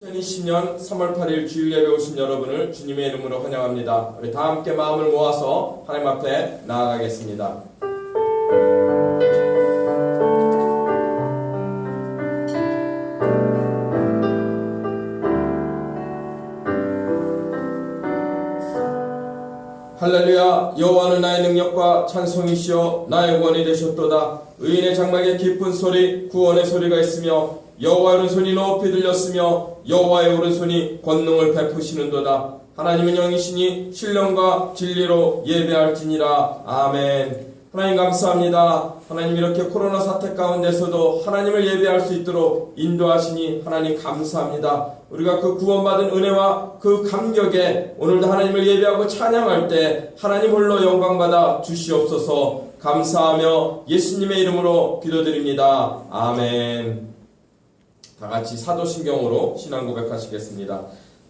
2020년 3월 8일 주일 예배 오신 여러분을 주님의 이름으로 환영합니다. 우리 다 함께 마음을 모아서 하나님 앞에 나아가겠습니다. 할렐루야. 여호와는 나의 능력과 찬송이시여 나의 구원이 되셨도다. 의인의 장막에 깊은 소리 구원의 소리가 있으며 여호와의 오른손이 높이 들렸으며 여호와의 오른손이 권능을 베푸시는도다. 하나님은 영이시니 신령과 진리로 예배할지니라. 아멘. 하나님 감사합니다. 하나님 이렇게 코로나 사태 가운데서도 하나님을 예배할 수 있도록 인도하시니 하나님 감사합니다. 우리가 그 구원받은 은혜와 그 감격에 오늘도 하나님을 예배하고 찬양할 때 하나님 홀로 영광받아 주시옵소서. 감사하며 예수님의 이름으로 기도드립니다. 아멘. 다같이 사도신경으로 신앙 고백하시겠습니다.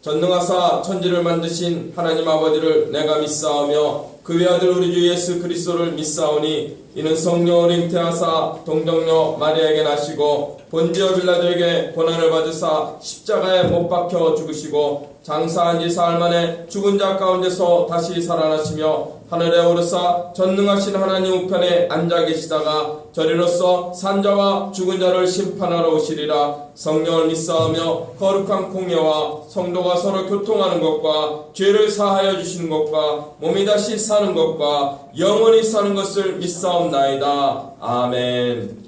전능하사 천지를 만드신 하나님 아버지를 내가 믿사오며 그 외아들 우리 주 예수 그리스도를 믿사오니 이는 성령을 잉태하사 동정녀 마리아에게 나시고 본디오 빌라도에게 고난을 받으사 십자가에 못 박혀 죽으시고 장사한 지 사흘 만에 죽은 자 가운데서 다시 살아나시며 하늘에 오르사 전능하신 하나님 우편에 앉아 계시다가 저리로서 산자와 죽은 자를 심판하러 오시리라. 성령을 믿사오며 거룩한 공예와 성도가 서로 교통하는 것과 죄를 사하여 주시는 것과 몸이 다시 사는 것과 영원히 사는 것을 믿사옵나이다. 아멘.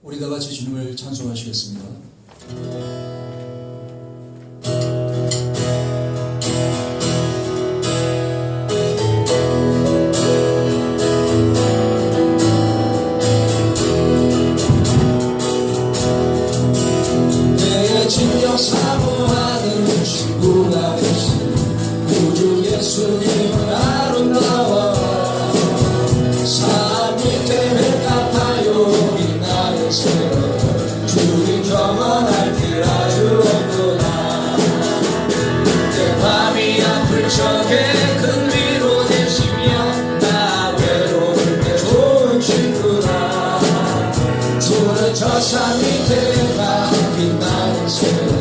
우리 다 같이 주님을 찬송하시겠습니다. 내 진정 사모하는 친구가 되신 우주 예수님은 아름다워 산 밑에 배 같아요 빛나는 새로 주님 정원할 길 아주 없구나. 내 밤이 아플 적에 큰 위로 되시며 나 외로울 때 좋은 친구라. 주는 저 산 밑에 가 빛나는 새로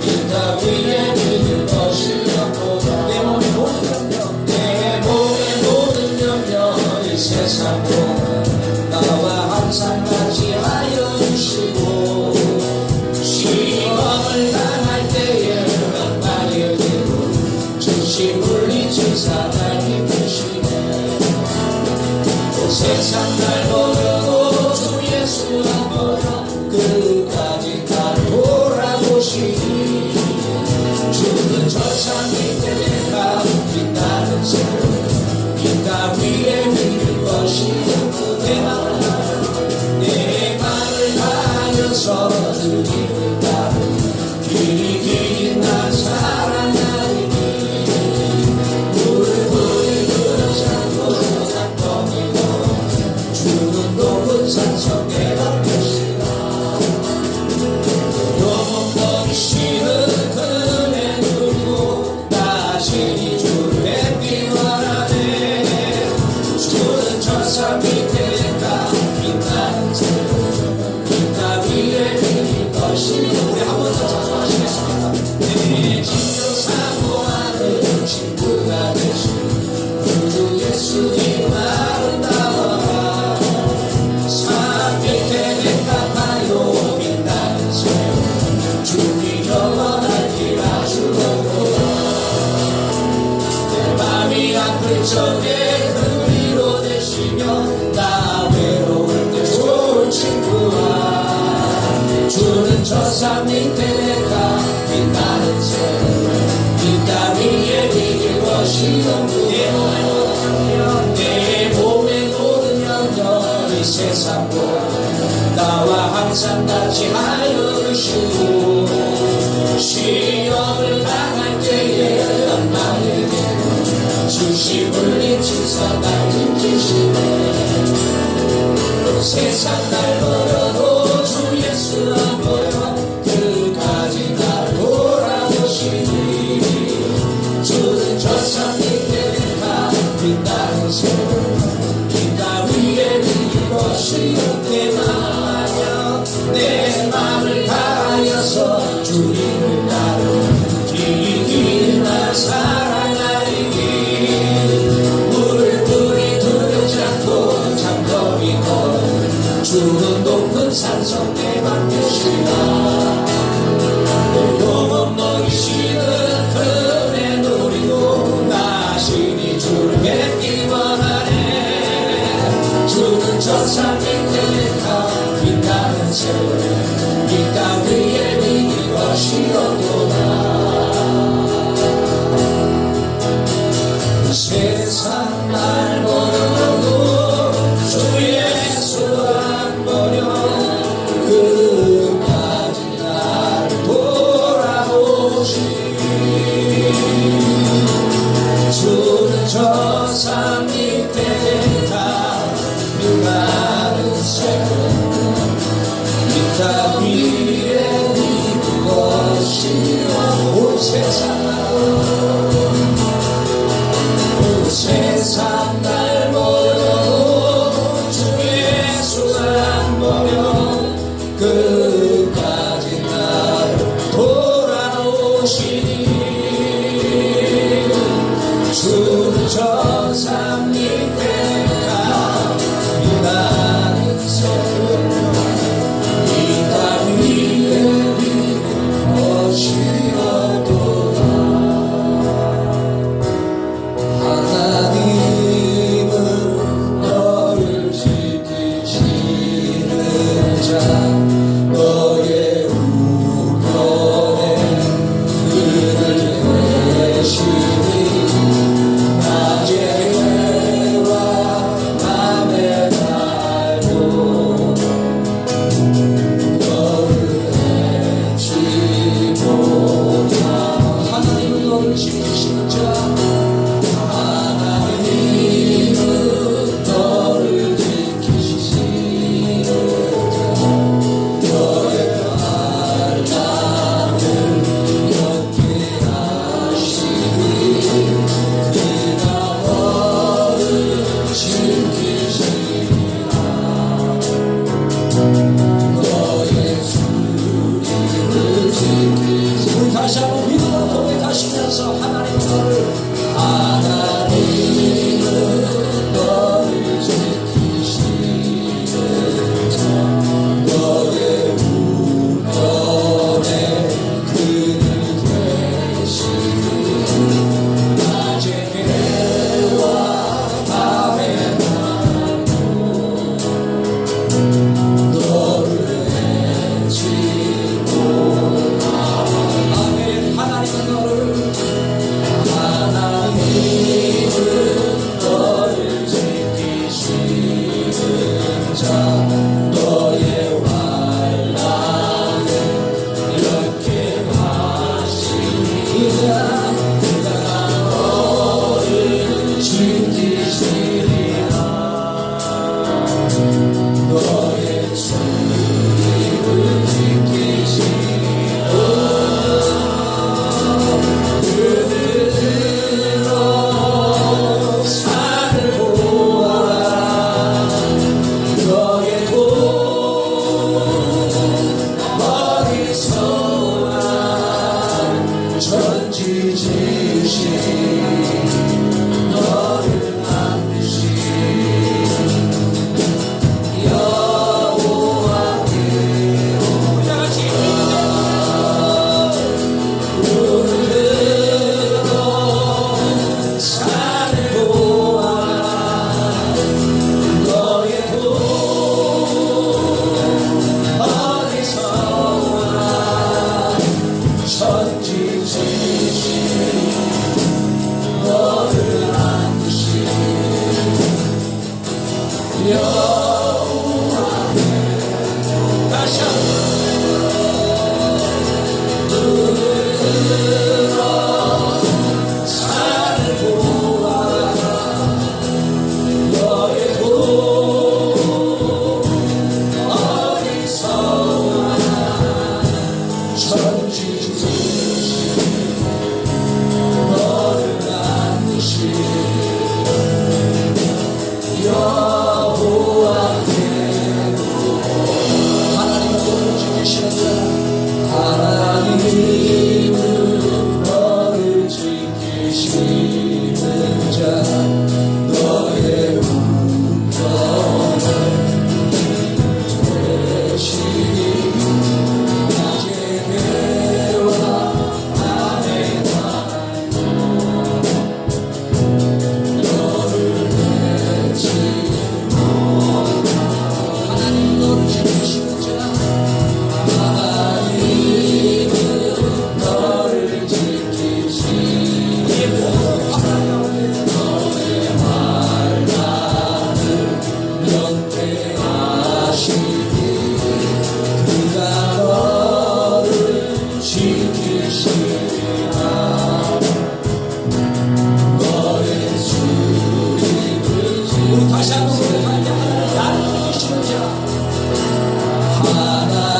이 땅 위에 믿을 것이 없구나. 내 몸의 모든 염려 내 몸의 모든 염려 이 세상 동안 나와 항상 같이 하여 주시고 시험을 당할 때에 만나게 되고 즉시 물리치사 날 힘드시네. 세상 날 버려도 주 예수 안 버려 끝까지 날 돌아보시니 주는 저 산 밑에 가 빛나는 새로 이 땅 위에 믿을 것이 없고 내 맘을 다하여서 주님을 따르 길이 긴 날 사랑하리니 물을 그릇하고 산더미로 주는 높은 산성 내가 계시라. 영원 버리시는 그네 누리고 다시 주를 뵙기 원하네. 주는 저 산 밑에 가 빛나는 새로 이 땅 위에 믿을 것이 우리 한 번 더 찬송하시겠습니다. 내 진정 사모하는 친구가 되신 우주 예수님 아름다워 산 밑에 내 같아요 빛나는 새로 주님 영원할 길 아주 없구나. 내 맘이 아플 적에 그 위로 되시며 나 외로울 때 좋은 친구와 주는 저 산 밑에 내가 빛나는 새로 이 땅 위에 믿을 것이 없고 내 몸의 모든 염려 이 세상 보 나와 항상 같이 하여 주시고 시험을 당할 때에 만나게 되고 즉시 물리치사 날 지키시네. 세상 날 버려도 주 예수 안 버려 끝까지 날 돌아보시니 주는 저 산 밑에 가 빛나는 새로 이 땅 위에 믿을 것이 내 맘을 다하여서 주님 이기는 나를 이기는 날 사랑하리니 물을 뿌리 두렵지 않고 장거리 걸어 주는 높은 산성 내 반드시라 영원 먹이시는 그네 누리고 나시니 주를 뵙기 원하네 주는 저산 밑에 가 빛나는 세월 이 땅 위에 이길 것이 없도다 세상 날 버려도 주 예수 안 버려 끝까지 날 돌아오시 주는 저 산 밑에 다 빛나는 세월 이 땅 위에 이길 것이 온 세상 날 버려도 주 예수 안 버려 끝까지 나를 돌아오시니 주는 저 산 밑에 가 빛나는 세월 이 땅 위에 믿을 것이 없도다 하나님은 너를 지키시는 자 너의 우편에 그를 내시니 낮의 해와 밤의 달도 너를 해치 못하 하나님은 너를 지키시는 자 하나님은 너를 지키시는 자 너의 환난을 겪게 하시니 그가 너를 지키시리라 너의 주님을 지키시니 우리 다시 한번 믿음으로 고백하시면서 하나님은 너를 지키시는 자 너의 우편에 그늘 되시니 낮의 해와 밤의 날도 너를 해치 못하니 아멘 하나님은 너를 지키시는 자 너의 환난을 이렇게 하시니 그가 너를 지키시리라 너의 주님을 지키시리라 산을 보아라 너의 돈 머리서나 전지지신 너를 만드신 여호와께로 눈을 들어 산을 보아라 너의 돈 어디서 오나 천지지신 너를 만드신 여호와께 다시 눈을 들어 산을 보아라 너의 돈 어디서 오나 천지지신 너를 만드신 여호와께로 하나님은 너를 지키시는 자 하나님 지키시리라 너의 주님을 우리 다시 한번 고백할 때 나를 지키시는 자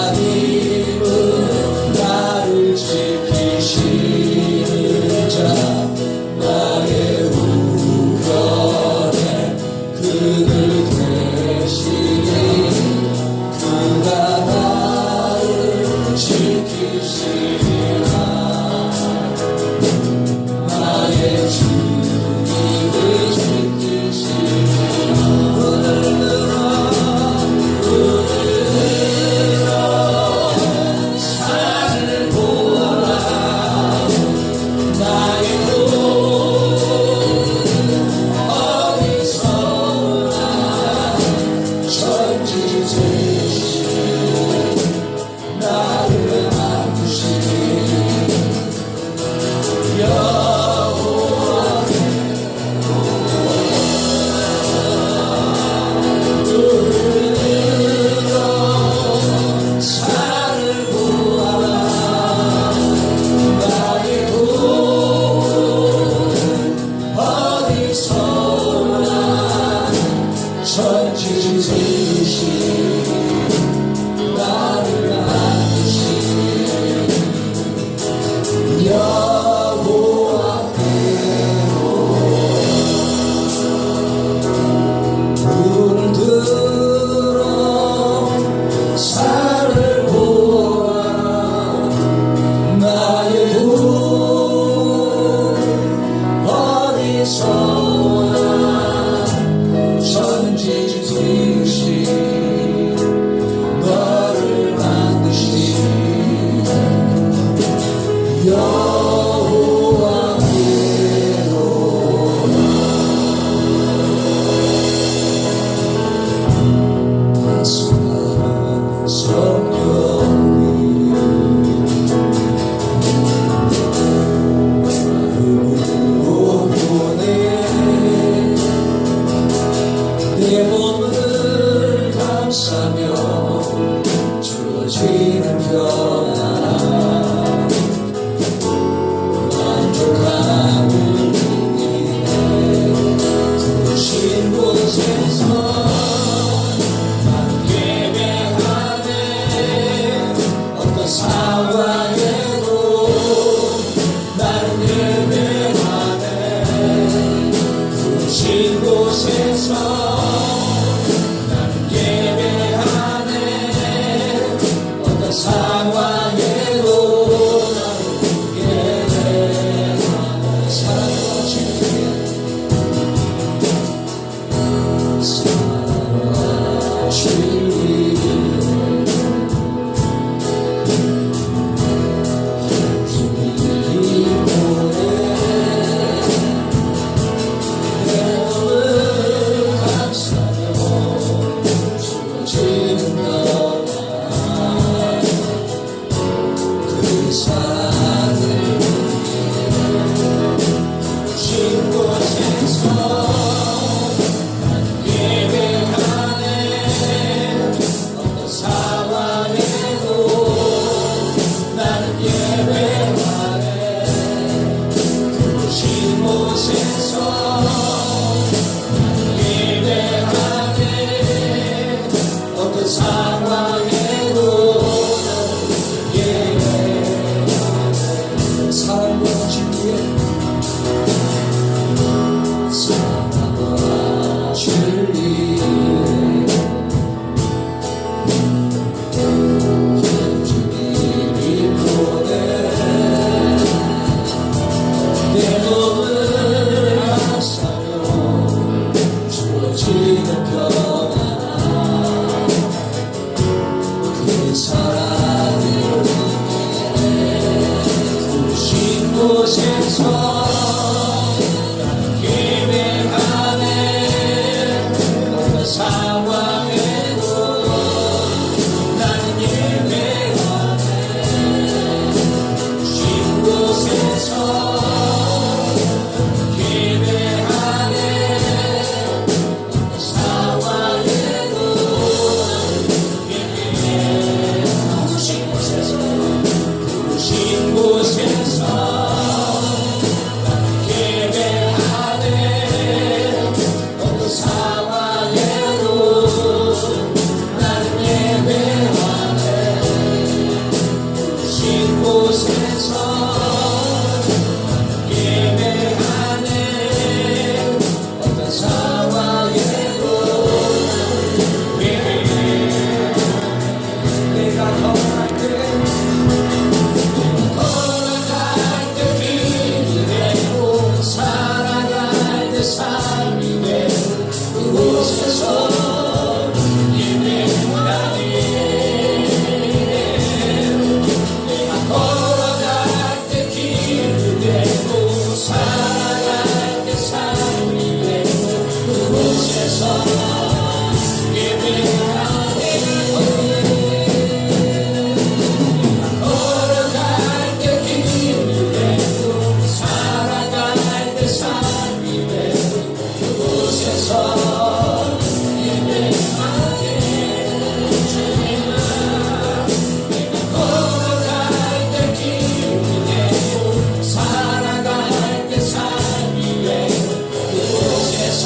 하나님은 나를 지키시는 자 나의 우편에 그늘 되시니 그가 나를 지키시리라 나의 주님을 지키시리라 오늘 들어 산을 보라 나의 돈 어디서나 전지제시 나를 안으시니 여호와의 눈으로 산을 보아라 나의 돈 어디서나 전지지으시 나를 안으시니 여호와께로 눈을 들어 산을 보아라 나의 돈 어디서나 전지지으시 너를 만드시니 여호와께로 다스가는 성령이 마음으로 보내 내 몸을 감싸며 주어지는 평안 만족함을 느끼네 부르신 곳에서 나는 예배하네 어떤 상황에도 나는 예배하네 부르신 곳에서 나는 예배하네 어떤 상황에도 나는 예배하네 사랑과 진리에 사랑과 진리에 주님이 보내 내 몸을 감싸며 주어지는 평안 그 사랑을 신 곳에서 나는 예배하네 어떤 상황에도 나는 예배하네 부르신 곳에서 나는 예배하네 어떤 상황에도 나는 예배하네 사랑과 진리에 사랑과 진리에 주님이 보내 내 몸을 감싸며 주어지는 평안 그 사랑을 부르신 곳에서 나는 예배하네 어떤 상황에도 나는 예배하네 신 곳에서 예배하네 어떤 상황에도 나는 예배하네 부르신 곳에서 부르신 곳에서 이곳에서 예배하네. 어떤 상황에도 나는 예배하네. 신 곳에서 예배하네. 어떤 상황에도 예배해. 내가 걸어갈 때 길이 되고 살아갈 때 삶이 되고 그곳에서 예배하네. 내가 걸어갈 때 길이 되고 살아갈 때 삶이 되고 그곳에서 예배하네. 걸어갈 때 길이 되고 살아갈 때 삶이 되고 그곳에서 예배하네. 주님아 내가 걸어갈 때 길이 되고 살아갈 때 삶이 되고 그곳에서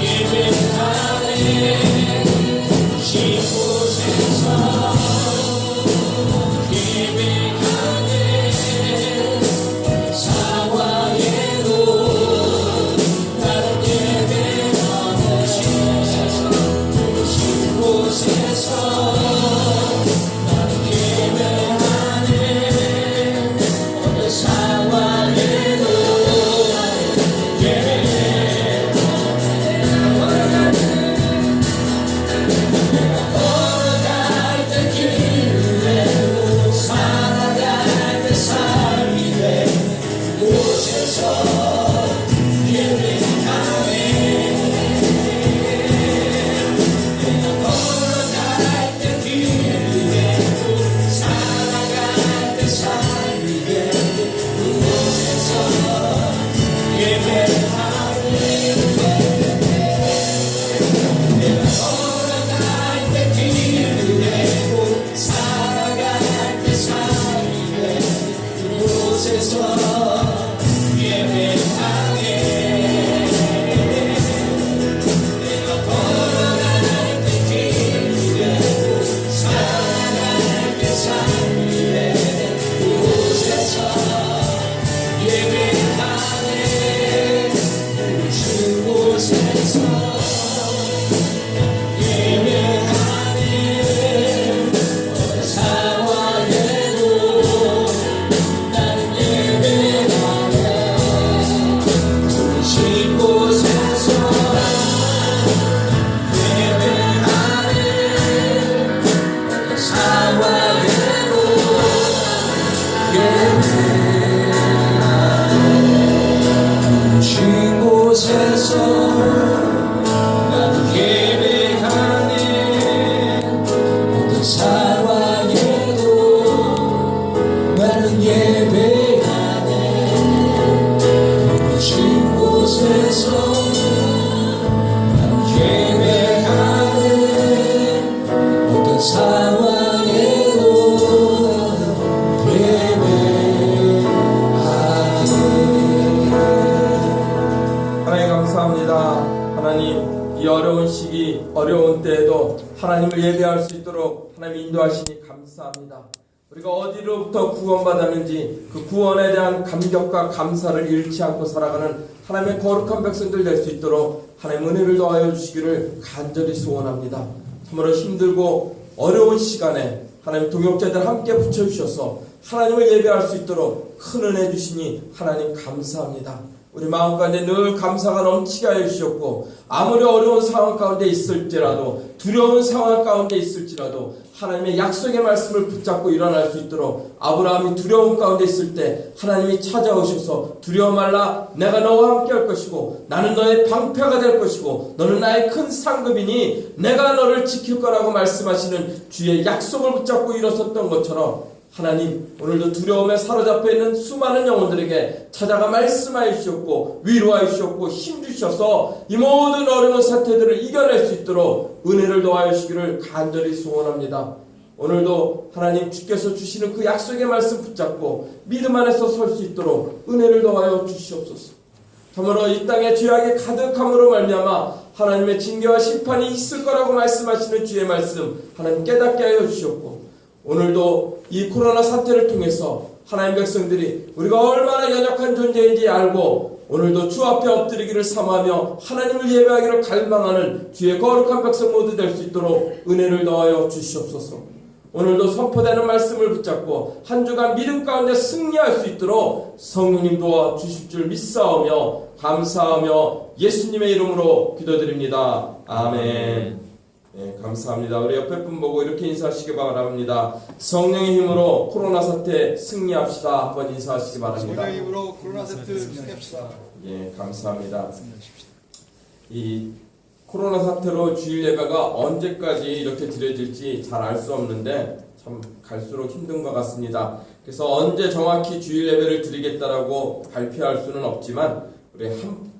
예배하네. 이곳에서 예배하네. 상황에도 나는 예배하네. 이곳에서 나는 예배하네. 어느 상황에도 예배해. 걸어갈 때 길이 되고 살아갈 때 삶이 되고 그곳에서 예배하네. 내가 걸어갈 때 길이 되고 살아갈 때 삶이 되고 그곳에서 예배하네. 내가 걸어갈 때 길이 되고 살아갈 때 삶이 되고 그곳에서 예배하네. 내가 걸어갈 때 길이 되고 살아갈 때 삶이 되고 그곳에서 예배하네. 그곳에서 예배하네. 어느 상황에도 나는 예배하네. 신 곳에서 예배하네. 어느 상황에도 예배하네. 신 곳에서 나는 예배하네. 어떤 상황에도 나는 예배하네. 신 곳에서 나는 예배하네. 어떤 상황에도 예배하네. 하나님 감사합니다. 하나님 이 어려운 시기 어려운 때에도 하나님을 예배할 수 있도록 하나님 인도하시니 감사합니다. 우리가 어디로부터 구원받았는지 그 구원에 대한 감격과 감사를 잃지 않고 살아가는 하나님의 거룩한 백성들 될 수 있도록 하나님 은혜를 더하여 주시기를 간절히 소원합니다. 참으로 힘들고 어려운 시간에 하나님 동역자들 함께 붙여주셔서 하나님을 예배할 수 있도록 큰 은혜 주시니 하나님 감사합니다. 우리 마음 가운데 늘 감사가 넘치게 하여 주셨고 아무리 어려운 상황 가운데 있을지라도 두려운 상황 가운데 있을지라도 하나님의 약속의 말씀을 붙잡고 일어날 수 있도록 아브라함이 두려움 가운데 있을 때 하나님이 찾아오셔서 두려워 말라 내가 너와 함께 할 것이고 나는 너의 방패가 될 것이고 너는 나의 큰 상급이니 내가 너를 지킬 거라고 말씀하시는 주의 약속을 붙잡고 일어섰던 것처럼 하나님 오늘도 두려움에 사로잡혀 있는 수많은 영혼들에게 찾아가 말씀하여 주셨고 위로하여 주셨고 힘주셔서 이 모든 어려운 사태들을 이겨낼 수 있도록 은혜를 더하여 주시기를 간절히 소원합니다. 오늘도 하나님 주께서 주시는 그 약속의 말씀 붙잡고 믿음 안에서 설 수 있도록 은혜를 더하여 주시옵소서. 참으로 이 땅에 죄악이 가득함으로 말미암아 하나님의 징계와 심판이 있을 거라고 말씀하시는 주의 말씀 하나님 깨닫게 하여 주시옵고, 오늘도 이 코로나 사태를 통해서 하나님 백성들이 우리가 얼마나 연약한 존재인지 알고 오늘도 주 앞에 엎드리기를 사모하며 하나님을 예배하기를 갈망하는 주의 거룩한 백성 모두 될 수 있도록 은혜를 더하여 주시옵소서. 오늘도 선포되는 말씀을 붙잡고 한 주간 믿음 가운데 승리할 수 있도록 성령님 도와 주실 줄 믿사오며 감사하며 예수님의 이름으로 기도드립니다. 아멘. 네, 감사합니다. 우리 옆에 분 보고 이렇게 인사하시기 바랍니다. 성령의 힘으로 코로나 사태 승리합시다. 한번 인사하시기 바랍니다. 성령의 힘으로 코로나 사태 승리합시다. 예, 감사합니다. 이 코로나 사태로 주일 예배가 언제까지 이렇게 드려질지 잘 알 수 없는데 참 갈수록 힘든 것 같습니다. 그래서 언제 정확히 주일 예배를 드리겠다라고 발표할 수는 없지만 우리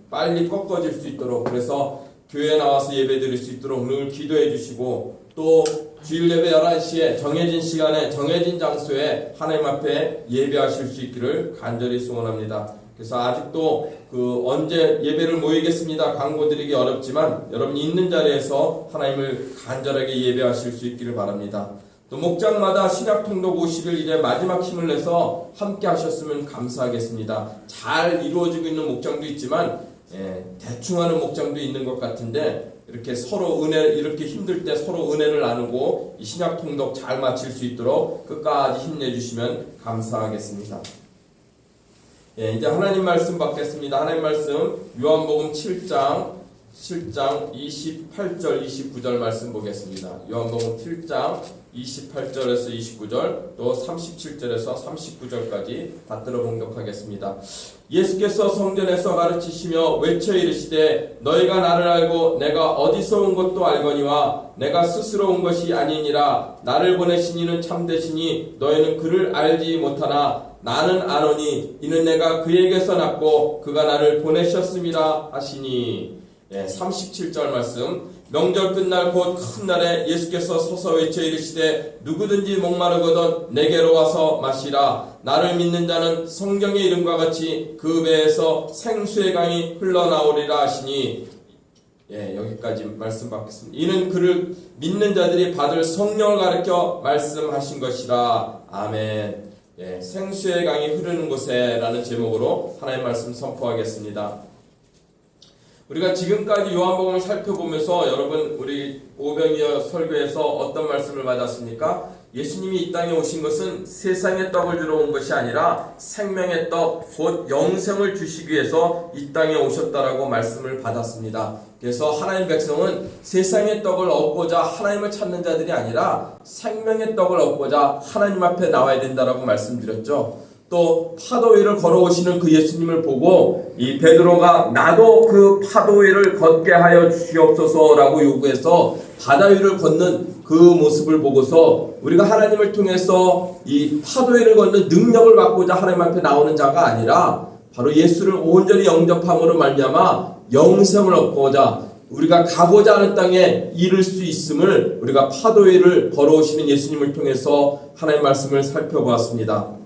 빨리 꺾어질 수 있도록, 그래서 교회에 나와서 예배 드릴 수 있도록 늘 기도해 주시고, 또 주일 예배 11시에 정해진 시간에 정해진 장소에 하나님 앞에 예배하실 수 있기를 간절히 소원합니다. 그래서 아직도 언제 예배를 모이겠습니다 광고 드리기 어렵지만 여러분이 있는 자리에서 하나님을 간절하게 예배하실 수 있기를 바랍니다. 또 목장마다 신약 통독 50일 이제 마지막 힘을 내서 함께 하셨으면 감사하겠습니다. 잘 이루어지고 있는 목장도 있지만 대충 하는 목장도 있는 것 같은데, 이렇게 서로 이렇게 힘들 때 서로 은혜를 나누고 이 신약 통독 잘 마칠 수 있도록 끝까지 힘내주시면 감사하겠습니다. 이제 하나님 말씀 받겠습니다. 하나님 말씀 요한복음 7장 28절 29절 말씀 보겠습니다. 요한복음 7장 28절에서 29절 또 37절에서 39절까지 받들어 봉독하겠습니다. 예수께서 성전에서 가르치시며 외쳐 이르시되 너희가 나를 알고 내가 어디서 온 것도 알거니와 내가 스스로 온 것이 아니니라. 나를 보내신 이는 참되시니 너희는 그를 알지 못하나 나는 아노니 이는 내가 그에게서 났고 그가 나를 보내셨음이라 하시니. 37절 말씀. 명절 끝날 곧 큰 날에 예수께서 서서 외쳐 이르시되 누구든지 목마르거든 내게로 와서 마시라. 나를 믿는 자는 성경의 이름과 같이 그 배에서 생수의 강이 흘러나오리라 하시니. 여기까지 말씀 받겠습니다. 이는 그를 믿는 자들이 받을 성령을 가르쳐 말씀하신 것이라. 아멘. 생수의 강이 흐르는 곳에 라는 제목으로 하나님의 말씀 선포하겠습니다. 우리가 지금까지 요한복음을 살펴보면서 여러분 우리 오병이어 설교에서 어떤 말씀을 받았습니까? 예수님이 이 땅에 오신 것은 세상의 떡을 주러 온 것이 아니라 생명의 떡 곧 영생을 주시기 위해서 이 땅에 오셨다라고 말씀을 받았습니다. 그래서 하나님 백성은 세상의 떡을 얻고자 하나님을 찾는 자들이 아니라 생명의 떡을 얻고자 하나님 앞에 나와야 된다라고 말씀드렸죠. 또 파도 위를 걸어오시는 그 예수님을 보고 이 베드로가 나도 그 파도 위를 걷게 하여 주시옵소서라고 요구해서 바다 위를 걷는 그 모습을 보고서 우리가 하나님을 통해서 이 파도 위를 걷는 능력을 받고자 하나님 앞에 나오는 자가 아니라 바로 예수를 온전히 영접함으로 말미암아 영생을 얻고자 우리가 가고자 하는 땅에 이를 수 있음을 우리가 파도 위를 걸어오시는 예수님을 통해서 하나님의 말씀을 살펴보았습니다.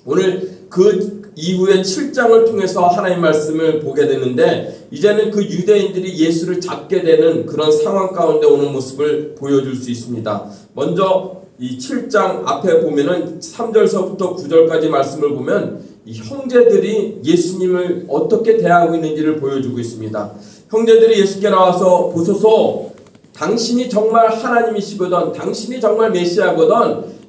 오늘 그 이후에 7장을 통해서 하나님의 말씀을 보게 되는데, 이제는 그 유대인들이 예수를 잡게 되는 그런 상황 가운데 오는 모습을 보여줄 수 있습니다. 먼저 이 7장 앞에 보면은 3절서부터 9절까지 말씀을 보면 이 형제들이 예수님을 어떻게 대하고 있는지를 보여주고 있습니다. 형제들이 예수께 나와서 보소서, 당신이 정말 하나님이시거든, 당신이 정말 메시아거든,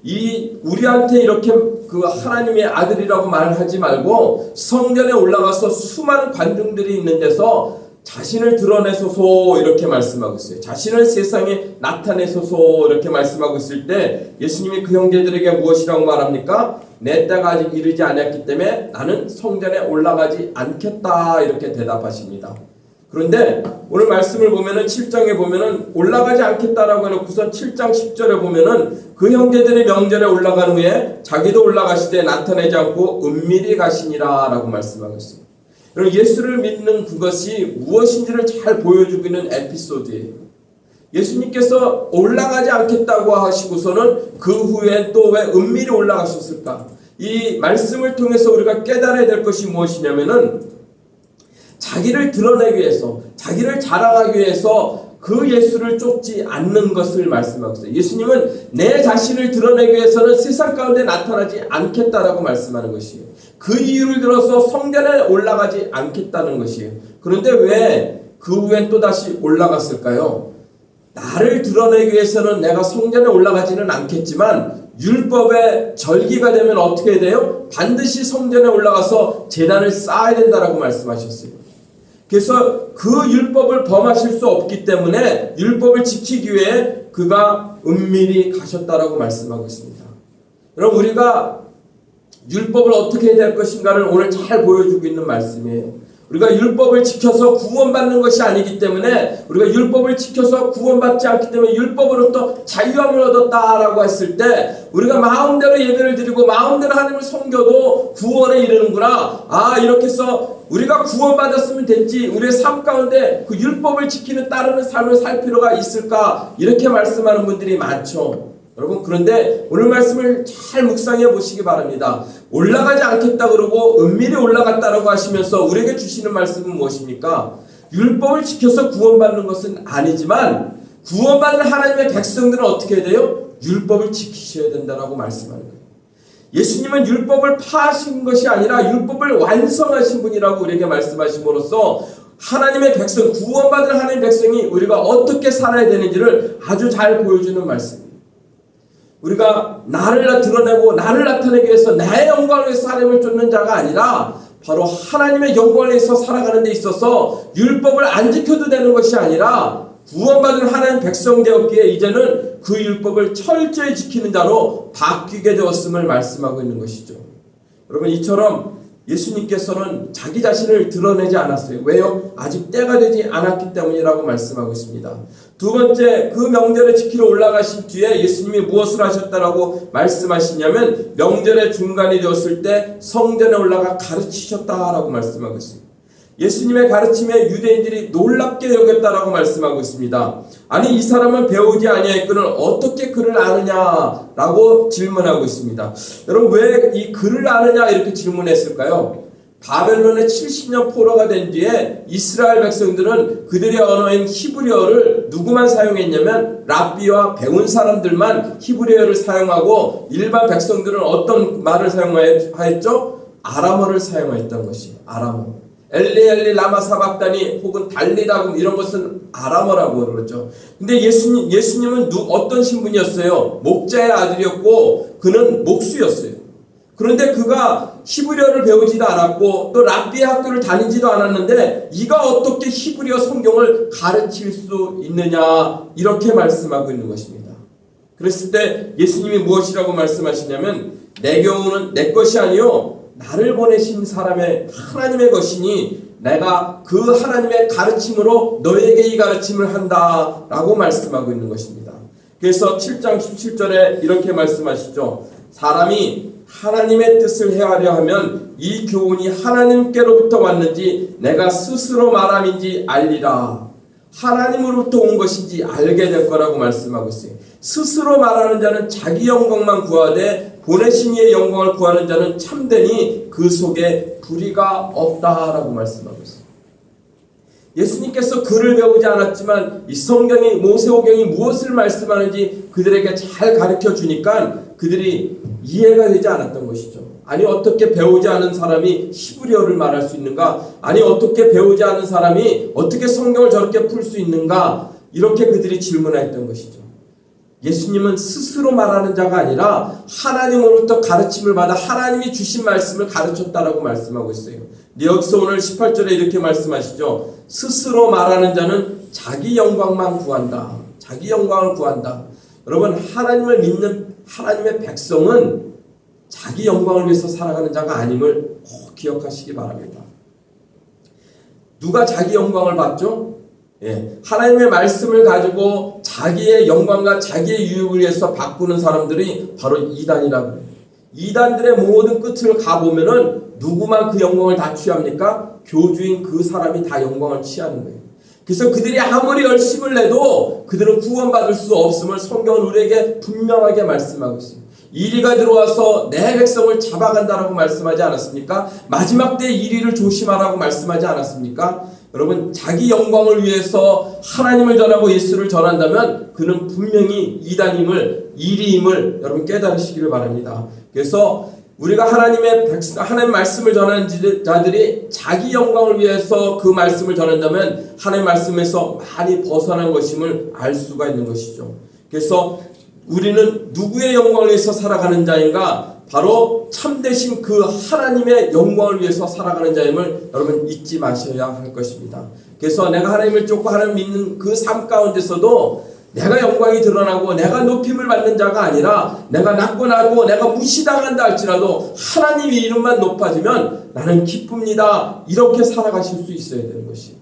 우리한테 이렇게 그 하나님의 아들이라고 말하지 말고 성전에 올라가서 수많은 관중들이 있는 데서 자신을 드러내소서 이렇게 말씀하고 있어요. 자신을 세상에 나타내소서 이렇게 말씀하고 있을 때 예수님이 그 형제들에게 무엇이라고 말합니까? 내 때가 아직 이르지 않았기 때문에 나는 성전에 올라가지 않겠다 이렇게 대답하십니다. 그런데 오늘 말씀을 보면은 7장에 보면은 올라가지 않겠다라고 해놓고선 7장 10절에 보면은 그 형제들이 명절에 올라간 후에 자기도 올라가시되 나타내지 않고 은밀히 가시니라 라고 말씀하고 있습니다. 여러분, 예수를 믿는 그것이 무엇인지를 잘 보여주고 있는 에피소드예요. 예수님께서 올라가지 않겠다고 하시고서는 그 후에 또 왜 은밀히 올라가셨을까? 이 말씀을 통해서 우리가 깨달아야 될 것이 무엇이냐면은 자기를 드러내기 위해서, 자기를 자랑하기 위해서 그 예수를 쫓지 않는 것을 말씀하고 있어요. 예수님은 내 자신을 드러내기 위해서는 세상 가운데 나타나지 않겠다라고 말씀하는 것이에요. 그 이유를 들어서 성전에 올라가지 않겠다는 것이에요. 그런데 왜 그 후엔 또다시 올라갔을까요? 나를 드러내기 위해서는 내가 성전에 올라가지는 않겠지만 율법의 절기가 되면 어떻게 돼요? 반드시 성전에 올라가서 제단을 쌓아야 된다라고 말씀하셨어요. 그래서 그 율법을 범하실 수 없기 때문에 율법을 지키기 위해 그가 은밀히 가셨다라고 말씀하고 있습니다. 여러분, 우리가 율법을 어떻게 해야 될 것인가를 오늘 잘 보여주고 있는 말씀이에요. 우리가 율법을 지켜서 구원받는 것이 아니기 때문에, 우리가 율법을 지켜서 구원받지 않기 때문에 율법으로부터 자유함을 얻었다라고 했을 때 우리가 마음대로 예배를 드리고 마음대로 하나님을 섬겨도 구원에 이르는구나. 이렇게 해서 우리가 구원받았으면 됐지, 우리의 삶 가운데 그 율법을 지키는 따르는 삶을 살 필요가 있을까? 이렇게 말씀하는 분들이 많죠. 여러분, 그런데 오늘 말씀을 잘 묵상해 보시기 바랍니다. 올라가지 않겠다 그러고 은밀히 올라갔다라고 하시면서 우리에게 주시는 말씀은 무엇입니까? 율법을 지켜서 구원받는 것은 아니지만 구원받는 하나님의 백성들은 어떻게 해야 돼요? 율법을 지키셔야 된다라고 말씀하는 거예요. 예수님은 율법을 파하신 것이 아니라 율법을 완성하신 분이라고 우리에게 말씀하심으로써 하나님의 백성, 구원받은 하나님의 백성이 우리가 어떻게 살아야 되는지를 아주 잘 보여주는 말씀입니다. 우리가 나를 드러내고 나를 나타내기 위해서 나의 영광을 위해서 하나님을 쫓는 자가 아니라 바로 하나님의 영광을 위해서 살아가는 데 있어서 율법을 안 지켜도 되는 것이 아니라 구원받은 하나님 백성 되었기에 이제는 그 율법을 철저히 지키는 자로 바뀌게 되었음을 말씀하고 있는 것이죠. 여러분, 이처럼 예수님께서는 자기 자신을 드러내지 않았어요. 왜요? 아직 때가 되지 않았기 때문이라고 말씀하고 있습니다. 두 번째, 그 명절에 지키러 올라가신 뒤에 예수님이 무엇을 하셨다라고 말씀하시냐면 명절의 중간이 되었을 때 성전에 올라가 가르치셨다라고 말씀하고 있습니다. 예수님의 가르침에 유대인들이 놀랍게 여겼다라고 말씀하고 있습니다. 아니, 이 사람은 배우지 아니하였거늘 어떻게 그를 아느냐라고 질문하고 있습니다. 여러분, 왜 이 그를 아느냐 이렇게 질문했을까요? 바벨론의 70년 포로가 된 뒤에 이스라엘 백성들은 그들의 언어인 히브리어를 누구만 사용했냐면 랍비와 배운 사람들만 히브리어를 사용하고 일반 백성들은 어떤 말을 사용하였죠? 아람어를 사용하였던 것이 아람어. 엘리 엘리 라마 사박다니 혹은 달리다금 이런 것은 아람어라고 그러죠. 근데 예수님은 어떤 신분이었어요? 목자의 아들이었고 그는 목수였어요. 그런데 그가 히브리어를 배우지도 않았고 또 랍비의 학교를 다니지도 않았는데 이가 어떻게 히브리어 성경을 가르칠 수 있느냐 이렇게 말씀하고 있는 것입니다. 그랬을 때 예수님이 무엇이라고 말씀하시냐면 내 경우는 내 것이 아니요 나를 보내신 사람의 하나님의 것이니 내가 그 하나님의 가르침으로 너에게 이 가르침을 한다라고 말씀하고 있는 것입니다. 그래서 7장 17절에 이렇게 말씀하시죠. 사람이 하나님의 뜻을 행하려 하면 이 교훈이 하나님께로부터 왔는지 내가 스스로 말함인지 알리라. 하나님으로부터 온 것인지 알게 될 거라고 말씀하고 있어요. 스스로 말하는 자는 자기 영광만 구하되 보내신 이의 영광을 구하는 자는 참되니 그 속에 불의가 없다라고 말씀하고 있어요. 예수님께서 글을 배우지 않았지만 이 성경이 모세오경이 무엇을 말씀하는지 그들에게 잘 가르쳐 주니까 그들이 이해가 되지 않았던 것이죠. 아니 어떻게 배우지 않은 사람이 히브리어를 말할 수 있는가? 아니 어떻게 배우지 않은 사람이 어떻게 성경을 저렇게 풀 수 있는가? 이렇게 그들이 질문했던 것이죠. 예수님은 스스로 말하는 자가 아니라 하나님으로부터 가르침을 받아 하나님이 주신 말씀을 가르쳤다라고 말씀하고 있어요. 여기서 오늘 18절에 이렇게 말씀하시죠. 스스로 말하는 자는 자기 영광만 구한다. 자기 영광을 구한다. 여러분, 하나님을 믿는 하나님의 백성은 자기 영광을 위해서 살아가는 자가 아님을 꼭 기억하시기 바랍니다. 누가 자기 영광을 받죠? 하나님의 말씀을 가지고 자기의 영광과 자기의 유익을 위해서 바꾸는 사람들이 바로 이단이라고 해요. 이단들의 모든 끝을 가보면은 누구만 그 영광을 다 취합니까? 교주인 그 사람이 다 영광을 취하는 거예요. 그래서 그들이 아무리 열심을 내도 그들은 구원받을 수 없음을 성경은 우리에게 분명하게 말씀하고 있습니다. 이리가 들어와서 내 백성을 잡아간다라고 말씀하지 않았습니까? 마지막 때 이리를 조심하라고 말씀하지 않았습니까? 여러분, 자기 영광을 위해서 하나님을 전하고 예수를 전한다면 그는 분명히 이단임을, 이리임을 여러분 깨달으시기를 바랍니다. 그래서 우리가 하나님 말씀을 전하는 자들이 자기 영광을 위해서 그 말씀을 전한다면 하나님 말씀에서 많이 벗어난 것임을 알 수가 있는 것이죠. 그래서 우리는 누구의 영광을 위해서 살아가는 자인가? 바로 참되신 그 하나님의 영광을 위해서 살아가는 자임을 여러분 잊지 마셔야 할 것입니다. 그래서 내가 하나님을 쫓고 하나님을 믿는 그 삶 가운데서도 내가 영광이 드러나고 내가 높임을 받는 자가 아니라 내가 낮고 나고 내가 무시당한다 할지라도 하나님의 이름만 높아지면 나는 기쁩니다. 이렇게 살아가실 수 있어야 되는 것이에요.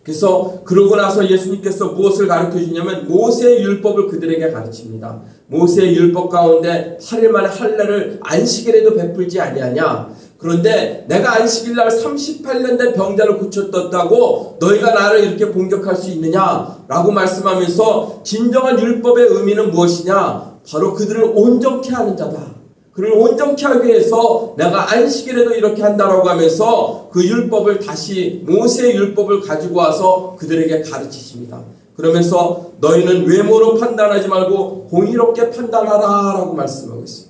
그래서 그러고 나서 예수님께서 무엇을 가르쳐 주냐면 모세의 율법을 그들에게 가르칩니다. 모세의 율법 가운데 8일 만에 할례를 안식일에도 베풀지 아니하냐. 그런데 내가 안식일날 38년 된 병자를 고쳤다고 너희가 나를 이렇게 공격할 수 있느냐라고 말씀하면서 진정한 율법의 의미는 무엇이냐? 바로 그들을 온전케 하는 자다. 그를 온전케 하기 위해서 내가 안식일에도 이렇게 한다라고 하면서 그 율법을 다시 모세의 율법을 가지고 와서 그들에게 가르치십니다. 그러면서 너희는 외모로 판단하지 말고 공의롭게 판단하라 라고 말씀하고 있어요.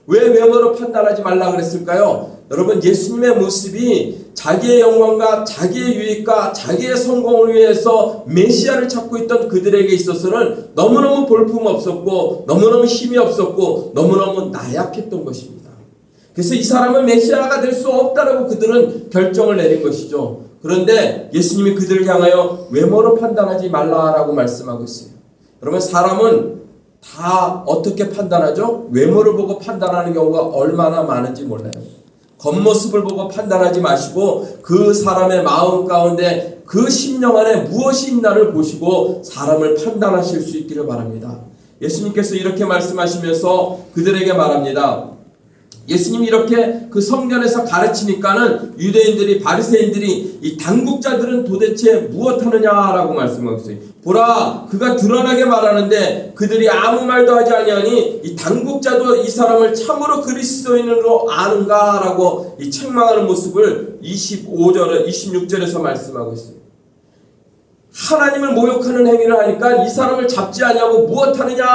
왜 외모로 판단하지 말라 그랬을까요? 여러분, 예수님의 모습이 자기의 영광과 자기의 유익과 자기의 성공을 위해서 메시아를 찾고 있던 그들에게 있어서는 너무너무 볼품없었고 너무너무 힘이 없었고 너무너무 나약했던 것입니다. 그래서 이 사람은 메시아가 될 수 없다라고 그들은 결정을 내린 것이죠. 그런데 예수님이 그들을 향하여 외모로 판단하지 말라라고 말씀하고 있어요. 여러분, 사람은 다 어떻게 판단하죠? 외모를 보고 판단하는 경우가 얼마나 많은지 몰라요. 겉모습을 보고 판단하지 마시고 그 사람의 마음 가운데 그 심령 안에 무엇이 있나를 보시고 사람을 판단하실 수 있기를 바랍니다. 예수님께서 이렇게 말씀하시면서 그들에게 말합니다. 예수님이 이렇게 그 성전에서 가르치니까는 유대인들이, 바리새인들이 이 당국자들은 도대체 무엇하느냐라고 말씀하고 있어요. 보라, 그가 드러나게 말하는데 그들이 아무 말도 하지 아니하니 이 당국자도 이 사람을 참으로 그리스도인으로 아는가라고 이 책망하는 모습을 26절에서 말씀하고 있어요. 하나님을 모욕하는 행위를 하니까 이 사람을 잡지 아니하고 무엇하느냐